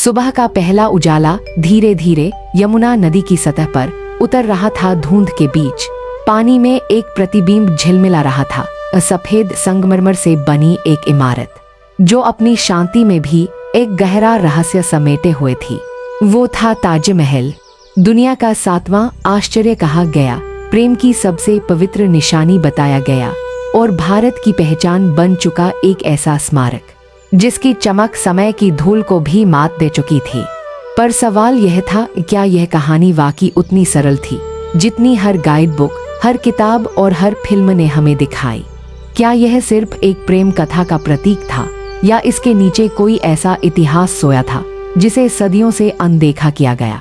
सुबह का पहला उजाला धीरे धीरे यमुना नदी की सतह पर उतर रहा था। धुंध के बीच पानी में एक प्रतिबिंब झिलमिला रहा था। सफेद संगमरमर से बनी एक इमारत जो अपनी शांति में भी एक गहरा रहस्य समेटे हुए थी। वो था ताजमहल, दुनिया का 7वां आश्चर्य कहा गया, प्रेम की सबसे पवित्र निशानी बताया गया और भारत की पहचान बन चुका एक ऐसा स्मारक जिसकी चमक समय की धूल को भी मात दे चुकी थी। पर सवाल यह था, क्या यह कहानी वाकई उतनी सरल थी जितनी हर गाइड बुक, हर किताब और हर फिल्म ने हमें दिखाई? क्या यह सिर्फ एक प्रेम कथा का प्रतीक था या इसके नीचे कोई ऐसा इतिहास सोया था जिसे सदियों से अनदेखा किया गया?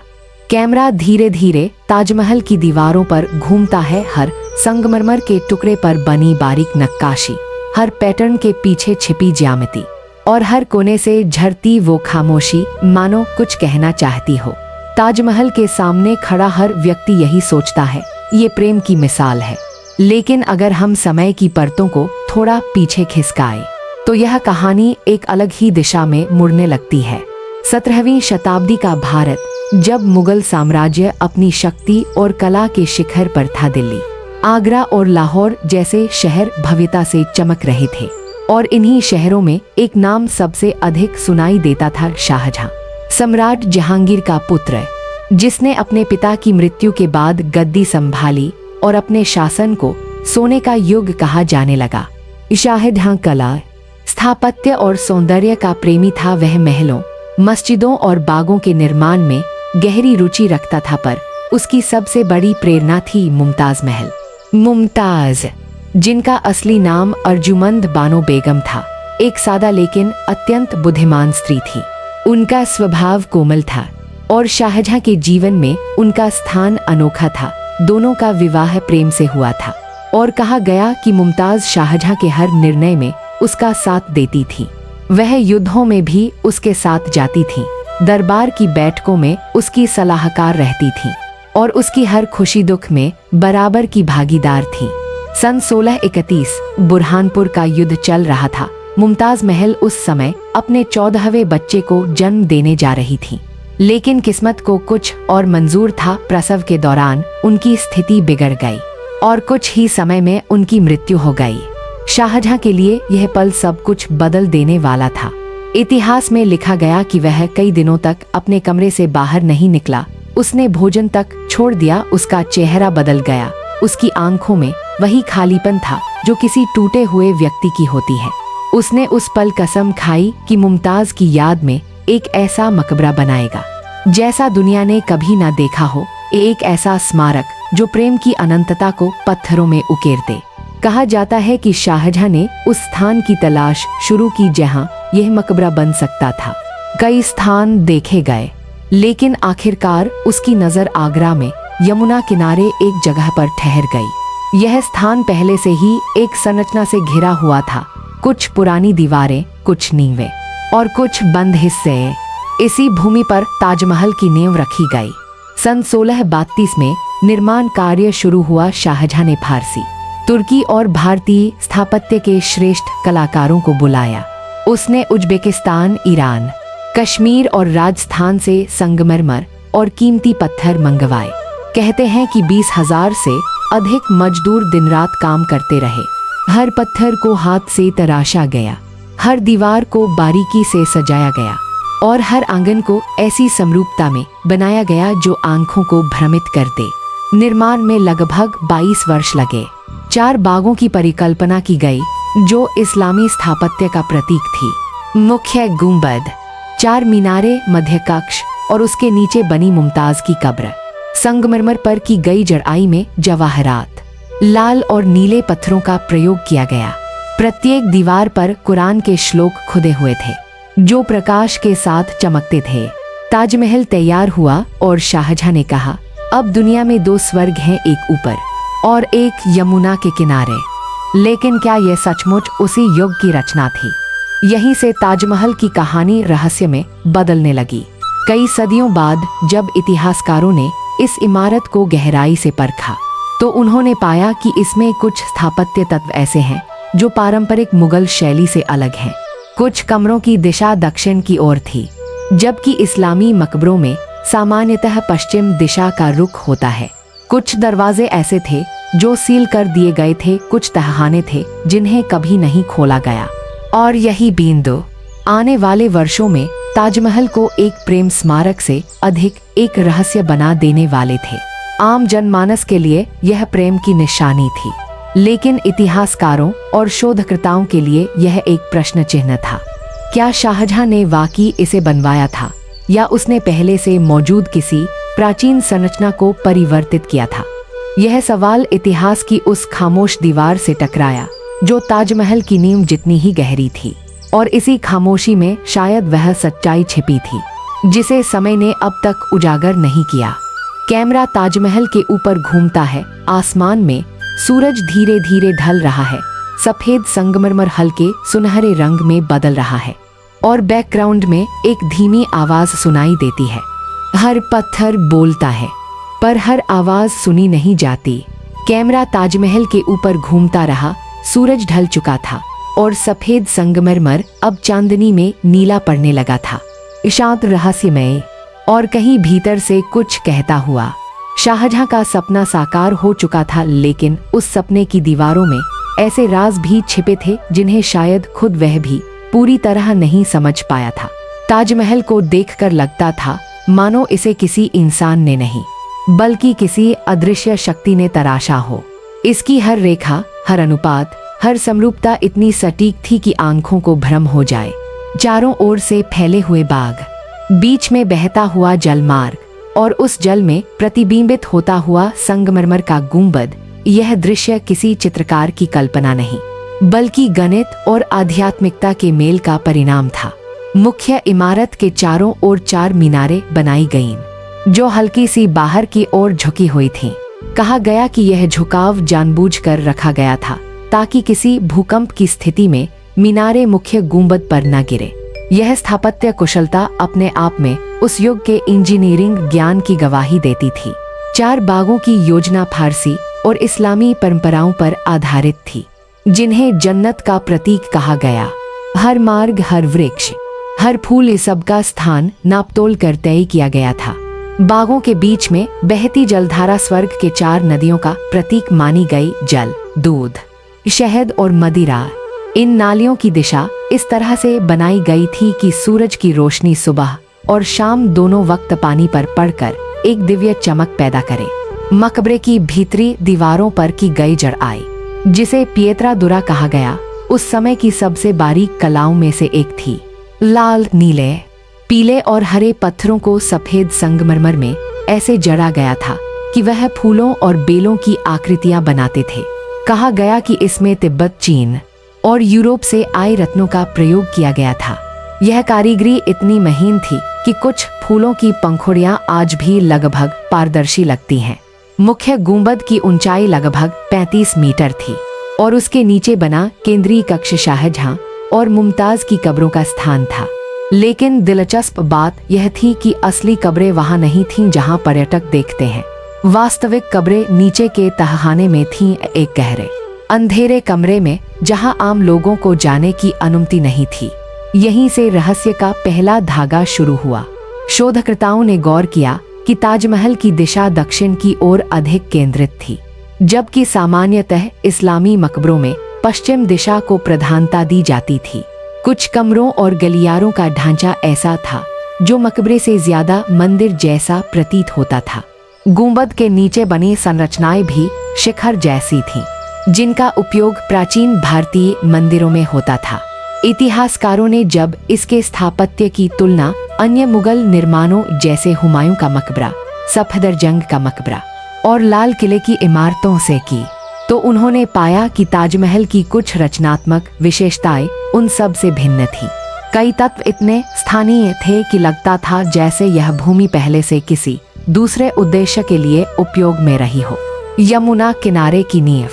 कैमरा धीरे धीरे ताजमहल की दीवारों पर घूमता है। हर संगमरमर के टुकड़े पर बनी बारीक नक्काशी, हर पैटर्न के पीछे छिपी ज्यामिति और हर कोने से झरती वो खामोशी मानो कुछ कहना चाहती हो। ताजमहल के सामने खड़ा हर व्यक्ति यही सोचता है, ये प्रेम की मिसाल है। लेकिन अगर हम समय की परतों को थोड़ा पीछे खिसकाए तो यह कहानी एक अलग ही दिशा में मुड़ने लगती है। 17वीं शताब्दी का भारत, जब मुगल साम्राज्य अपनी शक्ति और कला के शिखर पर था। दिल्ली, आगरा और लाहौर जैसे शहर भव्यता से चमक रहे थे और इन्हीं शहरों में एक नाम सबसे अधिक सुनाई देता था, शाहजहां, सम्राट जहांगीर का पुत्र, जिसने अपने पिता की मृत्यु के बाद गद्दी संभाली और अपने शासन को सोने का युग कहा जाने लगा। शाहजहां कला, स्थापत्य और सौंदर्य का प्रेमी था। वह महलों, मस्जिदों और बागों के निर्माण में गहरी रुचि रखता था, पर उसकी सबसे बड़ी प्रेरणा थी मुमताज महल। मुमताज, जिनका असली नाम अर्जुमंद बानो बेगम था, एक सादा लेकिन अत्यंत बुद्धिमान स्त्री थी। उनका स्वभाव कोमल था और शाहजहां के जीवन में उनका स्थान अनोखा था। दोनों का विवाह प्रेम से हुआ था और कहा गया कि मुमताज शाहजहां के हर निर्णय में उसका साथ देती थी। वह युद्धों में भी उसके साथ जाती थी, दरबार की बैठकों में उसकी सलाहकार रहती थी और उसकी हर खुशी दुख में बराबर की भागीदार थी। सन 1631 बुरहानपुर का युद्ध चल रहा था। मुमताज महल उस समय अपने 14वें बच्चे को जन्म देने जा रही थी, लेकिन किस्मत को कुछ और मंजूर था। प्रसव के दौरान उनकी स्थिति बिगड़ गई और कुछ ही समय में उनकी मृत्यु हो गई। शाहजहां के लिए यह पल सब कुछ बदल देने वाला था। इतिहास में लिखा गया कि वह कई दिनों तक अपने कमरे से बाहर नहीं निकला। उसने भोजन तक छोड़ दिया। उसका चेहरा बदल गया। उसकी आंखों में वही खालीपन था जो किसी टूटे हुए व्यक्ति की होती है। उसने उस पल कसम खाई कि मुमताज की याद में एक ऐसा मकबरा बनाएगा जैसा दुनिया ने कभी ना देखा हो, एक ऐसा स्मारक जो प्रेम की अनंतता को पत्थरों में उकेर दे। कहा जाता है कि शाहजहां ने उस स्थान की तलाश शुरू की जहां यह मकबरा बन सकता था। कई स्थान देखे गए, लेकिन आखिरकार उसकी नजर आगरा में यमुना किनारे एक जगह पर ठहर गई। यह स्थान पहले से ही एक संरचना से घिरा हुआ था, कुछ पुरानी दीवारें, कुछ नींवें और कुछ बंद हिस्से। इसी भूमि पर ताजमहल की नींव रखी गई। सन 1632 में निर्माण कार्य शुरू हुआ। शाहजहां ने फारसी, तुर्की और भारतीय स्थापत्य के श्रेष्ठ कलाकारों को बुलाया। उसने उज्बेकिस्तान, ईरान, कश्मीर और राजस्थान से संगमरमर और कीमती पत्थर मंगवाए। कहते हैं कि 20,000 से अधिक मजदूर दिन रात काम करते रहे। हर पत्थर को हाथ से तराशा गया, हर दीवार को बारीकी से सजाया गया और हर आंगन को ऐसी समरूपता में बनाया गया जो आंखों को भ्रमित कर दे। निर्माण में लगभग 22 वर्ष लगे। 4 बागों की परिकल्पना की गई जो इस्लामी स्थापत्य का प्रतीक थी। मुख्य गुंबद, 4 मीनारे, मध्य कक्ष और उसके नीचे बनी मुमताज की कब्र। संगमरमर पर की गई जड़ाई में जवाहरात, लाल और नीले पत्थरों का प्रयोग किया गया। प्रत्येक दीवार पर कुरान के श्लोक खुदे हुए थे जो प्रकाश के साथ चमकते थे। ताजमहल तैयार हुआ और शाहजहां ने कहा, अब दुनिया में 2 स्वर्ग हैं, एक ऊपर और एक यमुना के किनारे। लेकिन क्या यह सचमुच उसी युग की रचना थी? यहीं से ताजमहल की कहानी रहस्य में बदलने लगी। कई सदियों बाद जब इतिहासकारों ने इस इमारत को गहराई से परखा तो उन्होंने पाया कि इसमें कुछ स्थापत्य तत्व ऐसे हैं जो पारंपरिक मुगल शैली से अलग हैं। कुछ कमरों की दिशा दक्षिण की ओर थी, जबकि इस्लामी मकबरों में सामान्यतः पश्चिम दिशा का रुख होता है। कुछ दरवाजे ऐसे थे जो सील कर दिए गए थे, कुछ तहखाने थे जिन्हें कभी नहीं खोला गया। और यही बिंदु आने वाले वर्षों में ताजमहल को एक प्रेम स्मारक से अधिक एक रहस्य बना देने वाले थे। आम जनमानस के लिए यह प्रेम की निशानी थी, लेकिन इतिहासकारों और शोधकर्ताओं के लिए यह एक प्रश्न चिन्ह था। क्या शाहजहां ने वाकई इसे बनवाया था या उसने पहले से मौजूद किसी प्राचीन संरचना को परिवर्तित किया था? यह सवाल इतिहास की उस खामोश दीवार से टकराया जो ताजमहल की नींव जितनी ही गहरी थी, और इसी खामोशी में शायद वह सच्चाई छिपी थी जिसे समय ने अब तक उजागर नहीं किया। कैमरा ताजमहल के ऊपर घूमता है, आसमान में सूरज धीरे धीरे ढल रहा है, सफेद संगमरमर हल्के सुनहरे रंग में बदल रहा है, और बैकग्राउंड में एक धीमी आवाज सुनाई देती है। हर पत्थर बोलता है पर हर आवाज सुनी नहीं जाती। कैमरा ताजमहल के ऊपर घूमता रहा, सूरज ढल चुका था और सफेद संगमरमर अब चांदनी में नीला पड़ने लगा था, शांत रहस्यमय और कहीं भीतर से कुछ कहता हुआ। शाहजहां का सपना साकार हो चुका था, लेकिन उस सपने की दीवारों में ऐसे राज भी छिपे थे जिन्हें शायद खुद वह भी पूरी तरह नहीं समझ पाया था। ताजमहल को देखकर लगता था मानो इसे किसी इंसान ने नहीं बल्कि किसी अदृश्य शक्ति ने तराशा हो। इसकी हर रेखा, हर अनुपात, हर समरूपता इतनी सटीक थी कि आंखों को भ्रम हो जाए। चारों ओर से फैले हुए बाग, बीच में बहता हुआ जलमार्ग और उस जल में प्रतिबिंबित होता हुआ संगमरमर का गुंबद, यह दृश्य किसी चित्रकार की कल्पना नहीं बल्कि गणित और आध्यात्मिकता के मेल का परिणाम था। मुख्य इमारत के चारों ओर 4 मीनारें बनाई गईं जो हल्की सी बाहर की ओर झुकी हुई थीं। कहा गया कि यह झुकाव जानबूझकर रखा गया था ताकि किसी भूकंप की स्थिति में मीनारें मुख्य गुंबद पर न गिरे। यह स्थापत्य कुशलता अपने आप में उस युग के इंजीनियरिंग ज्ञान की गवाही देती थी। 4 बागों की योजना फारसी और इस्लामी परंपराओं पर आधारित थी, जिन्हें जन्नत का प्रतीक कहा गया। हर मार्ग, हर वृक्ष, हर फूल, इस सब का स्थान नापतोल कर तय किया गया था। बागों के बीच में बहती जलधारा स्वर्ग के 4 नदियों का प्रतीक मानी गई। जल, दूध, शहद और मदिरा, इन नालियों की दिशा इस तरह से बनाई गई थी कि सूरज की रोशनी सुबह और शाम दोनों वक्त पानी पर पड़कर एक दिव्य चमक पैदा करे। मकबरे की भीतरी दीवारों पर की गई जड़ाई, जिसे पिएत्रा दुरा कहा गया, उस समय की सबसे बारीक कलाओं में से एक थी। लाल, नीले, पीले और हरे पत्थरों को सफेद संगमरमर में ऐसे जड़ा गया था कि वह फूलों और बेलों की आकृतियां बनाते थे। कहा गया कि इसमें तिब्बत, चीन और यूरोप से आए रत्नों का प्रयोग किया गया था। यह कारीगरी इतनी महीन थी कि कुछ फूलों की पंखुड़ियां आज भी लगभग पारदर्शी लगती हैं। मुख्य गुंबद की ऊंचाई लगभग 35 मीटर थी और उसके नीचे बना केंद्रीय कक्ष शाहजहां और मुमताज की कब्रों का स्थान था। लेकिन दिलचस्प बात यह थी कि असली कब्रें वहां नहीं थीं जहां पर्यटक देखते हैं। वास्तविक कब्रें नीचे के तहखाने में थीं, एक गहरे अंधेरे कमरे में जहां आम लोगों को जाने की अनुमति नहीं थी। यहीं से रहस्य का पहला धागा शुरू हुआ। शोधकर्ताओं ने गौर किया कि ताजमहल की दिशा दक्षिण की ओर अधिक केंद्रित थी, जबकि सामान्यतः इस्लामी मकबरों में पश्चिम दिशा को प्रधानता दी जाती थी। कुछ कमरों और गलियारों का ढांचा ऐसा था जो मकबरे से ज्यादा मंदिर जैसा प्रतीत होता था। गुंबद के नीचे बनी संरचनाएं भी शिखर जैसी थीं, जिनका उपयोग प्राचीन भारतीय मंदिरों में होता था। इतिहासकारों ने जब इसके स्थापत्य की तुलना अन्य मुगल निर्माणों जैसे हुमायूं का मकबरा, सफदरजंग का मकबरा और लाल किले की इमारतों से की, तो उन्होंने पाया कि ताजमहल की कुछ रचनात्मक विशेषताएं उन सब से भिन्न थी। कई तत्व इतने स्थानीय थे कि लगता था जैसे यह भूमि पहले से किसी दूसरे उद्देश्य के लिए उपयोग में रही हो। यमुना किनारे की नींव,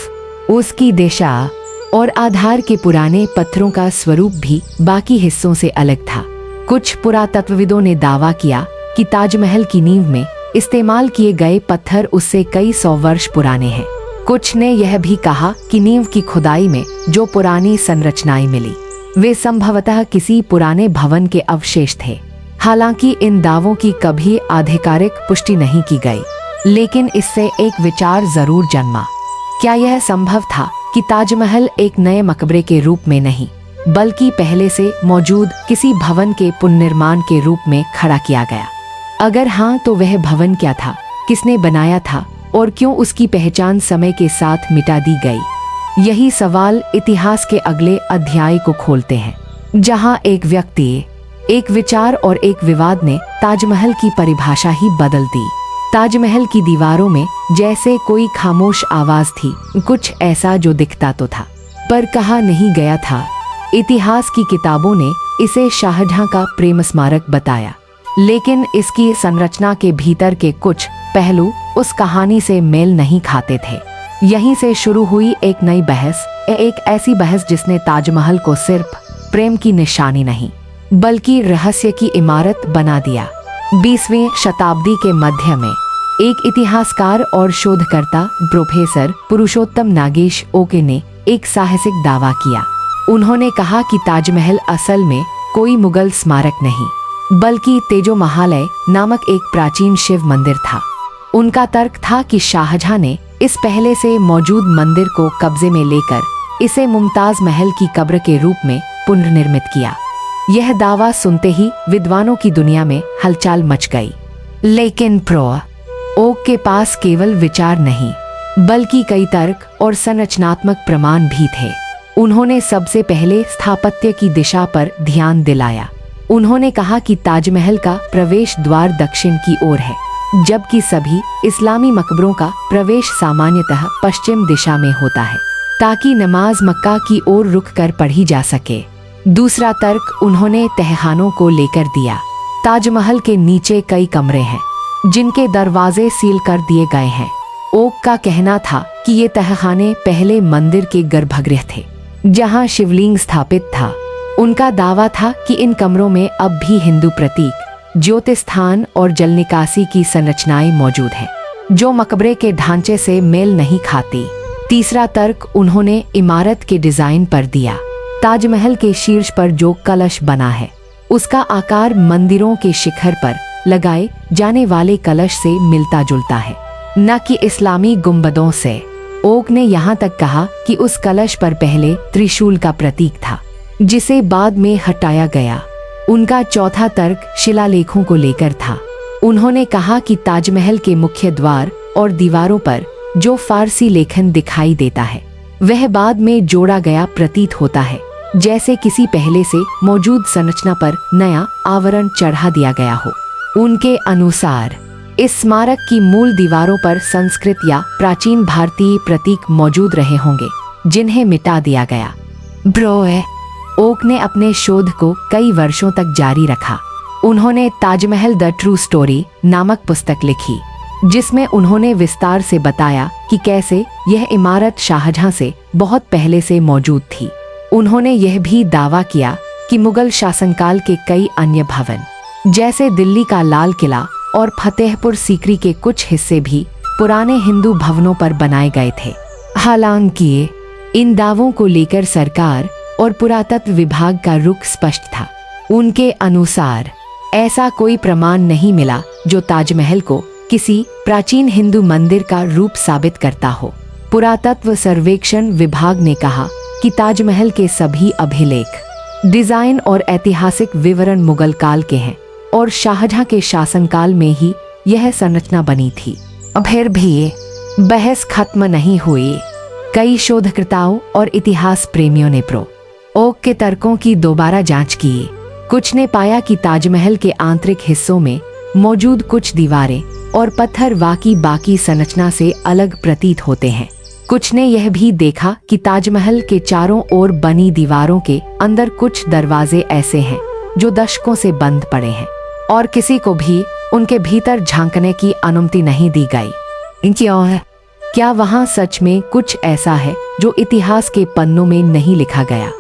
उसकी दिशा और आधार के पुराने पत्थरों का स्वरूप भी बाकी हिस्सों से अलग था। कुछ पुरातत्वविदों ने दावा किया कि ताजमहल की नींव में इस्तेमाल किए गए पत्थर उससे कई 100 वर्ष पुराने हैं। कुछ ने यह भी कहा कि नींव की खुदाई में जो पुरानी संरचनाएं मिली वे संभवतः किसी पुराने भवन के अवशेष थे। हालांकि इन दावों की कभी आधिकारिक पुष्टि नहीं की गई, लेकिन इससे एक विचार जरूर जन्मा। क्या यह संभव था कि ताजमहल एक नए मकबरे के रूप में नहीं, बल्कि पहले से मौजूद किसी भवन के पुनर्निर्माण के रूप में खड़ा किया गया? अगर हाँ, तो वह भवन क्या था, किसने बनाया था और क्यों उसकी पहचान समय के साथ मिटा दी गई? यही सवाल इतिहास के अगले अध्याय को खोलते हैं, जहां एक व्यक्ति, एक विचार और एक विवाद ने ताजमहल की परिभाषा ही बदल दी। ताजमहल की दीवारों में जैसे कोई खामोश आवाज थी, कुछ ऐसा जो दिखता तो था पर कहा नहीं गया था। इतिहास की किताबों ने इसे शाहजहां का प्रेम स्मारक बताया, लेकिन इसकी संरचना के भीतर के कुछ पहलू उस कहानी से मेल नहीं खाते थे। यहीं से शुरू हुई एक नई बहस, एक ऐसी बहस जिसने ताजमहल को सिर्फ प्रेम की निशानी नहीं, बल्कि रहस्य की इमारत बना दिया। 20वीं शताब्दी के मध्य में एक इतिहासकार और शोधकर्ता प्रोफेसर पुरुषोत्तम नागेश ओके ने एक साहसिक दावा किया। उन्होंने कहा कि ताजमहल असल में कोई मुगल स्मारक नहीं, बल्कि तेजो महालय नामक एक प्राचीन शिव मंदिर था। उनका तर्क था कि शाहजहां ने इस पहले से मौजूद मंदिर को कब्जे में लेकर इसे मुमताज महल की कब्र के रूप में पुनर्निर्मित किया। यह दावा सुनते ही विद्वानों की दुनिया में हलचल मच गई। लेकिन ओक के पास केवल विचार नहीं, बल्कि कई तर्क और संरचनात्मक प्रमाण भी थे। उन्होंने सबसे पहले स्थापत्य की दिशा पर ध्यान दिलाया। उन्होंने कहा कि ताजमहल का प्रवेश द्वार दक्षिण की ओर है, जबकि सभी इस्लामी मकबरों का प्रवेश सामान्यतः पश्चिम दिशा में होता है, ताकि नमाज मक्का की ओर रुक कर पढ़ी जा सके। दूसरा तर्क उन्होंने तहखानों को लेकर दिया। ताजमहल के नीचे कई कमरे हैं जिनके दरवाजे सील कर दिए गए हैं। ओक का कहना था कि ये तहखाने पहले मंदिर के गर्भगृह थे, जहां शिवलिंग स्थापित था। उनका दावा था कि इन कमरों में अब भी हिंदू प्रतीक, ज्योतिस्थान और जल निकासी की संरचनाएं मौजूद हैं, जो मकबरे के ढांचे से मेल नहीं खाती। तीसरा तर्क उन्होंने इमारत के डिजाइन पर दिया। ताजमहल के शीर्ष पर जो कलश बना है, उसका आकार मंदिरों के शिखर पर लगाए जाने वाले कलश से मिलता जुलता है, न कि इस्लामी गुंबदों से। ओक ने यहाँ तक कहा कि उस कलश पर पहले त्रिशूल का प्रतीक था, जिसे बाद में हटाया गया। उनका चौथा तर्क शिलालेखों को लेकर था। उन्होंने कहा कि ताजमहल के मुख्य द्वार और दीवारों पर जो फारसी लेखन दिखाई देता है, वह बाद में जोड़ा गया प्रतीत होता है, जैसे किसी पहले से मौजूद संरचना पर नया आवरण चढ़ा दिया गया हो। उनके अनुसार इस स्मारक की मूल दीवारों पर संस्कृत या प्राचीन भारतीय प्रतीक मौजूद रहे होंगे, जिन्हें मिटा दिया गया। ओक ने अपने शोध को कई वर्षों तक जारी रखा। उन्होंने ताजमहल द ट्रू स्टोरी नामक पुस्तक लिखी, जिसमें उन्होंने विस्तार से बताया कि कैसे यह इमारत शाहजहां से बहुत पहले से मौजूद थी। उन्होंने यह भी दावा किया कि मुगल शासनकाल के कई अन्य भवन, जैसे दिल्ली का लाल किला और फतेहपुर सीकरी के कुछ हिस्से भी पुराने हिंदू भवनों पर बनाए गए थे। हालांकि इन दावों को लेकर सरकार और पुरातत्व विभाग का रुख स्पष्ट था। उनके अनुसार ऐसा कोई प्रमाण नहीं मिला जो ताजमहल को किसी प्राचीन हिंदू मंदिर का रूप साबित करता हो। पुरातत्व सर्वेक्षण विभाग ने कहा कि ताजमहल के सभी अभिलेख, डिजाइन और ऐतिहासिक विवरण मुगल काल के हैं और शाहजहां के शासनकाल में ही यह संरचना बनी थी। फिर भी बहस खत्म नहीं हुई। कई शोधकर्ताओं और इतिहास प्रेमियों ने ओक के तर्कों की दोबारा जांच की। कुछ ने पाया कि ताजमहल के आंतरिक हिस्सों में मौजूद कुछ दीवारें और पत्थर वाकई बाकी संरचना से अलग प्रतीत होते हैं। कुछ ने यह भी देखा कि ताजमहल के चारों ओर बनी दीवारों के अंदर कुछ दरवाजे ऐसे हैं जो दशकों से बंद पड़े हैं और किसी को भी उनके भीतर झांकने की अनुमति नहीं दी गई। क्या वहां सच में कुछ ऐसा है जो इतिहास के पन्नों में नहीं लिखा गया?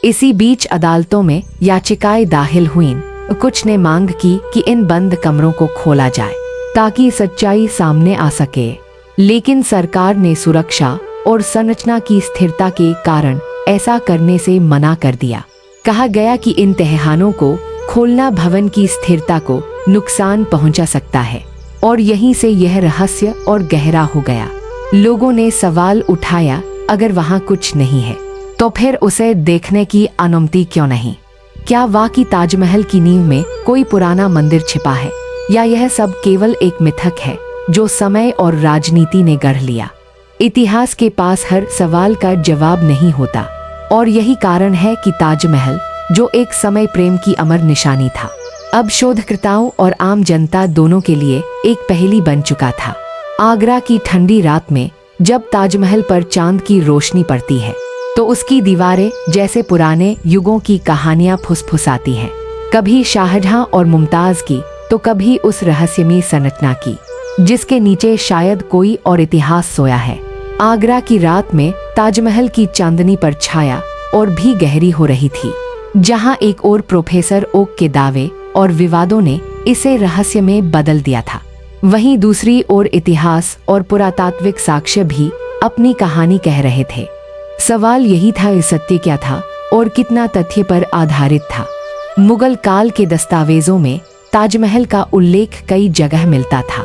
इसी बीच अदालतों में याचिकाएं दाखिल हुईं। कुछ ने मांग की कि इन बंद कमरों को खोला जाए ताकि सच्चाई सामने आ सके, लेकिन सरकार ने सुरक्षा और संरचना की स्थिरता के कारण ऐसा करने से मना कर दिया। कहा गया कि इन तहखानों को खोलना भवन की स्थिरता को नुकसान पहुंचा सकता है। और यहीं से यह रहस्य और गहरा हो गया। लोगों ने सवाल उठाया, अगर वहां कुछ नहीं है तो फिर उसे देखने की अनुमति क्यों नहीं? क्या वाकई ताजमहल की नींव में कोई पुराना मंदिर छिपा है, या यह सब केवल एक मिथक है जो समय और राजनीति ने गढ़ लिया? इतिहास के पास हर सवाल का जवाब नहीं होता, और यही कारण है कि ताजमहल, जो एक समय प्रेम की अमर निशानी था, अब शोधकर्ताओं और आम जनता दोनों के लिए एक पहेली बन चुका था। आगरा की ठंडी रात में जब ताजमहल पर चांद की रोशनी पड़ती है तो उसकी दीवारें जैसे पुराने युगों की कहानियां फुसफुसाती हैं। कभी शाहजहां और मुमताज की, तो कभी उस रहस्यमयी संरचना की जिसके नीचे शायद कोई और इतिहास सोया है। आगरा की रात में ताजमहल की चांदनी पर छाया और भी गहरी हो रही थी। जहां एक ओर प्रोफेसर ओक के दावे और विवादों ने इसे रहस्य में बदल दिया था, वहीं दूसरी ओर इतिहास और पुरातात्विक साक्ष्य भी अपनी कहानी कह रहे थे। सवाल यही था, इस सत्य क्या था और कितना तथ्य पर आधारित था। मुगल काल के दस्तावेजों में ताजमहल का उल्लेख कई जगह मिलता था।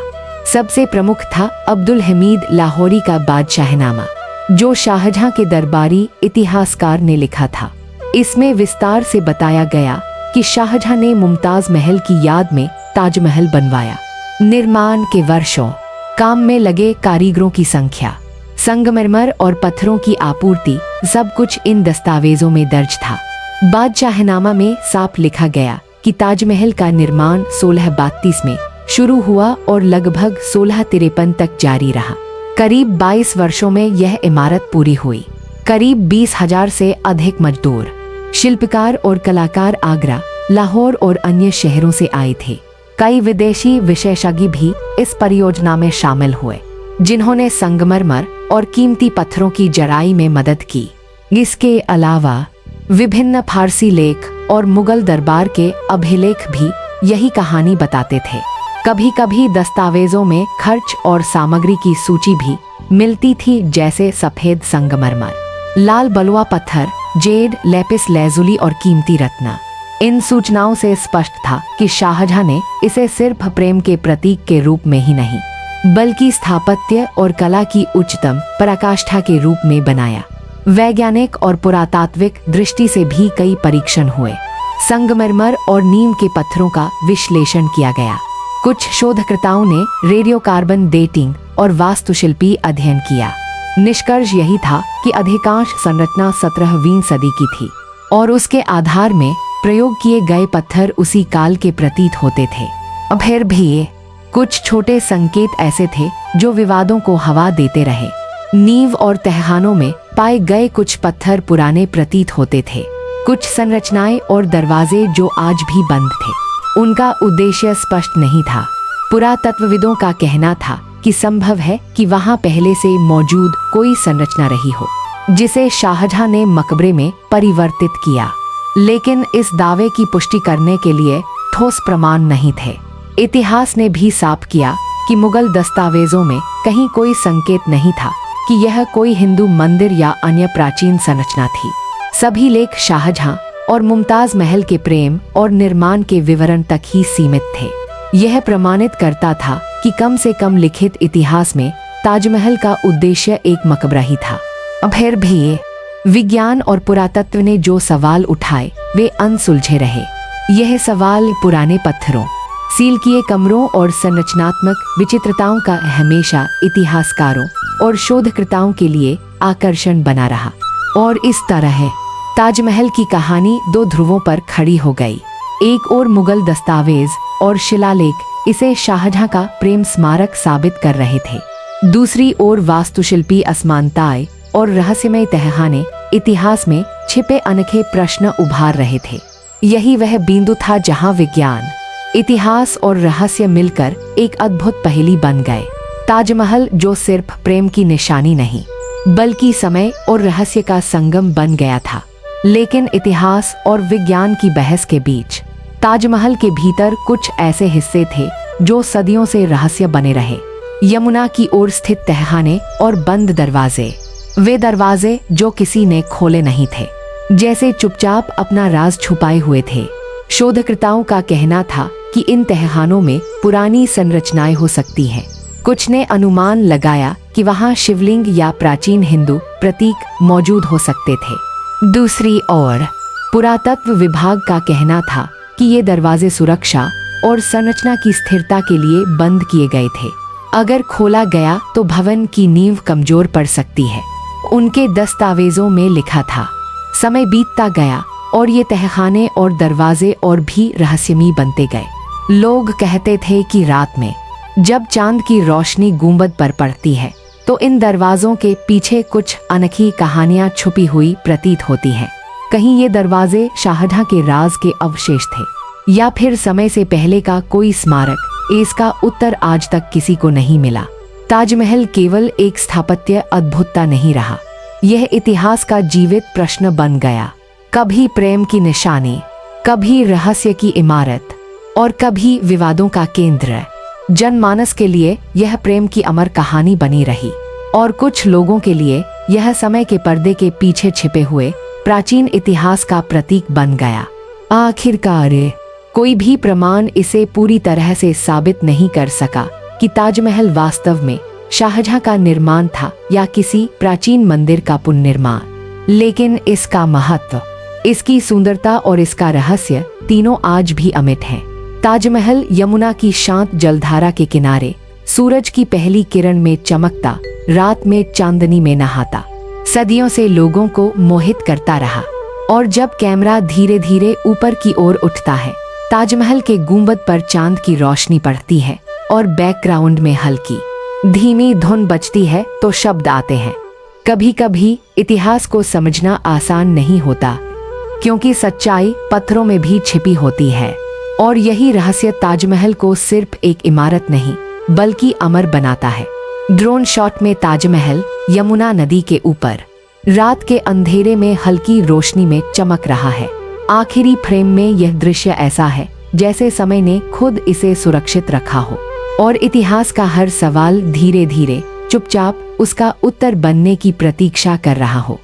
सबसे प्रमुख था अब्दुल हमीद लाहौरी का बादशाहनामा, जो शाहजहां के दरबारी इतिहासकार ने लिखा था। इसमें विस्तार से बताया गया कि शाहजहां ने मुमताज महल की याद में ताजमहल बनवाया। निर्माण के वर्षों, काम में लगे कारीगरों की संख्या, संगमरमर और पत्थरों की आपूर्ति, सब कुछ इन दस्तावेजों में दर्ज था। बादशाहनामा में साफ लिखा गया कि ताजमहल का निर्माण 1632 में शुरू हुआ और लगभग 1653 तक जारी रहा। करीब 22 वर्षों में यह इमारत पूरी हुई। करीब 20,000 से अधिक मजदूर, शिल्पकार और कलाकार आगरा, लाहौर और अन्य शहरों से आए थे। कई विदेशी विशेषज्ञ भी इस परियोजना में शामिल हुए, जिन्होंने संगमरमर और कीमती पत्थरों की जराई में मदद की। इसके अलावा विभिन्न फारसी लेख और मुगल दरबार के अभिलेख भी यही कहानी बताते थे। कभी कभी दस्तावेजों में खर्च और सामग्री की सूची भी मिलती थी, जैसे सफेद संगमरमर, लाल बलुआ पत्थर, जेड, लेपिस लेजुली और कीमती रत्न। इन सूचनाओं से स्पष्ट था कि शाहजहां ने इसे सिर्फ प्रेम के प्रतीक के रूप में ही नहीं, बल्कि स्थापत्य और कला की उच्चतम पराकाष्ठा के रूप में बनाया। वैज्ञानिक और पुरातात्विक दृष्टि से भी कई परीक्षण हुए। संगमरमर और नीम के पत्थरों का विश्लेषण किया गया। कुछ शोधकर्ताओं ने रेडियो कार्बन डेटिंग और वास्तुशिल्पी अध्ययन किया। निष्कर्ष यही था कि अधिकांश संरचना 17वीं सदी की थी और उसके आधार में प्रयोग किए गए पत्थर उसी काल के प्रतीत होते थे। अब फिर भी कुछ छोटे संकेत ऐसे थे जो विवादों को हवा देते रहे। नींव और तहखानों में पाए गए कुछ पत्थर पुराने प्रतीत होते थे। कुछ संरचनाएं और दरवाजे जो आज भी बंद थे, उनका उद्देश्य स्पष्ट नहीं था। पुरातत्वविदों का कहना था कि संभव है कि वहां पहले से मौजूद कोई संरचना रही हो, जिसे शाहजहां ने मकबरे में परिवर्तित किया। लेकिन इस दावे की पुष्टि करने के लिए ठोस प्रमाण नहीं थे। इतिहास ने भी साफ किया कि मुगल दस्तावेजों में कहीं कोई संकेत नहीं था कि यह कोई हिंदू मंदिर या अन्य प्राचीन संरचना थी। सभी लेख शाहजहां और मुमताज महल के प्रेम और निर्माण के विवरण तक ही सीमित थे। यह प्रमाणित करता था कि कम से कम लिखित इतिहास में ताजमहल का उद्देश्य एक मकबरा ही था। अब फिर भी विज्ञान और पुरातत्व ने जो सवाल उठाए वे अनसुलझे रहे। यह सवाल पुराने पत्थरों, सील किए कमरों और संरचनात्मक विचित्रताओं का हमेशा इतिहासकारों और शोधकर्ताओं के लिए आकर्षण बना रहा। और इस तरह ताजमहल की कहानी दो ध्रुवों पर खड़ी हो गई। एक ओर मुगल दस्तावेज और शिलालेख इसे शाहजहां का प्रेम स्मारक साबित कर रहे थे। दूसरी ओर वास्तुशिल्पी असमानताएं और रहस्यमय तहखाने इतिहास में छिपे अनोखे प्रश्न उभार रहे थे। यही वह बिंदु था जहां विज्ञान, इतिहास और रहस्य मिलकर एक अद्भुत पहेली बन गए। ताजमहल जो सिर्फ प्रेम की निशानी नहीं, बल्कि समय और रहस्य का संगम बन गया था। लेकिन इतिहास और विज्ञान की बहस के बीच ताजमहल के भीतर कुछ ऐसे हिस्से थे जो सदियों से रहस्य बने रहे। यमुना की ओर स्थित तहखाने और बंद दरवाजे, वे दरवाजे जो किसी ने खोले नहीं थे, जैसे चुपचाप अपना राज छुपाए हुए थे। शोधकर्ताओं का कहना था कि इन तहखानों में पुरानी संरचनाएं हो सकती हैं। कुछ ने अनुमान लगाया कि वहां शिवलिंग या प्राचीन हिंदू प्रतीक मौजूद हो सकते थे। दूसरी ओर पुरातत्व विभाग का कहना था कि ये दरवाजे सुरक्षा और संरचना की स्थिरता के लिए बंद किए गए थे। अगर खोला गया तो भवन की नींव कमजोर पड़ सकती है। उनके दस्तावेजों में लिखा था। समय बीतता गया और ये तहखाने और दरवाजे और भी रहस्यमयी बनते गए। लोग कहते थे कि रात में जब चांद की रोशनी गुंबद पर पड़ती है तो इन दरवाजों के पीछे कुछ अनोखी कहानियां छुपी हुई प्रतीत होती हैं। कहीं ये दरवाजे शाहजहां के राज के अवशेष थे या फिर समय से पहले का कोई स्मारक। इसका उत्तर आज तक किसी को नहीं मिला। ताजमहल केवल एक स्थापत्य अद्भुतता नहीं रहा, यह इतिहास का जीवित प्रश्न बन गया। कभी प्रेम की निशानी, कभी रहस्य की इमारत और कभी विवादों का केंद्र। जनमानस के लिए यह प्रेम की अमर कहानी बनी रही और कुछ लोगों के लिए यह समय के पर्दे के पीछे छिपे हुए प्राचीन इतिहास का प्रतीक बन गया। आखिरकार कोई भी प्रमाण इसे पूरी तरह से साबित नहीं कर सका कि ताजमहल वास्तव में शाहजहां का निर्माण था या किसी प्राचीन मंदिर का पुनर्निर्माण। लेकिन इसका महत्व, इसकी सुंदरता और इसका रहस्य तीनों आज भी अमिट हैं। ताजमहल यमुना की शांत जलधारा के किनारे सूरज की पहली किरण में चमकता, रात में चांदनी में नहाता, सदियों से लोगों को मोहित करता रहा। और जब कैमरा धीरे धीरे ऊपर की ओर उठता है, ताजमहल के गुंबद पर चांद की रोशनी पड़ती है और बैकग्राउंड में हल्की धीमी धुन बजती है तो शब्द आते हैं। कभी कभी इतिहास को समझना आसान नहीं होता, क्योंकि सच्चाई पत्थरों में भी छिपी होती है। और यही रहस्य ताजमहल को सिर्फ एक इमारत नहीं बल्कि अमर बनाता है। ड्रोन शॉट में ताजमहल यमुना नदी के ऊपर रात के अंधेरे में हल्की रोशनी में चमक रहा है। आखिरी फ्रेम में यह दृश्य ऐसा है जैसे समय ने खुद इसे सुरक्षित रखा हो और इतिहास का हर सवाल धीरे धीरे चुपचाप उसका उत्तर बनने की प्रतीक्षा कर रहा हो।